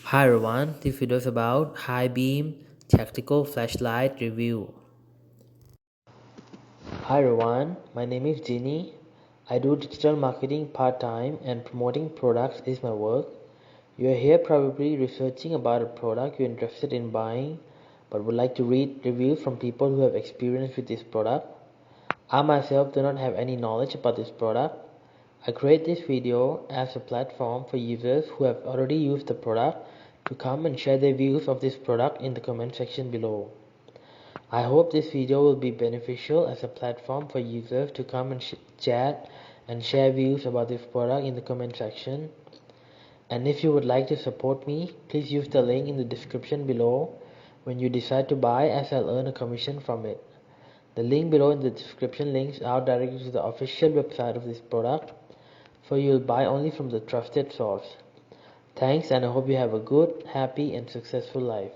Hi everyone, this video is about HyBeam Tactical Flashlight review. Hi everyone, my name is Ginny. I do digital marketing part-time and promoting products is my work. You are here probably researching about a product you're interested in buying but would like to read reviews from people who have experience with this product. I myself do not have any knowledge about this product. I create this video as a platform for users who have already used the product to come and share their views of this product in the comment section below. I hope this video will be beneficial as a platform for users to come and chat and share views about this product in the comment section. And if you would like to support me, please use the link in the description below when you decide to buy, as I'll earn a commission from it. The link below in the description links out directly to the official website of this product, so you'll buy only from the trusted source. Thanks, and I hope you have a good, happy and successful life.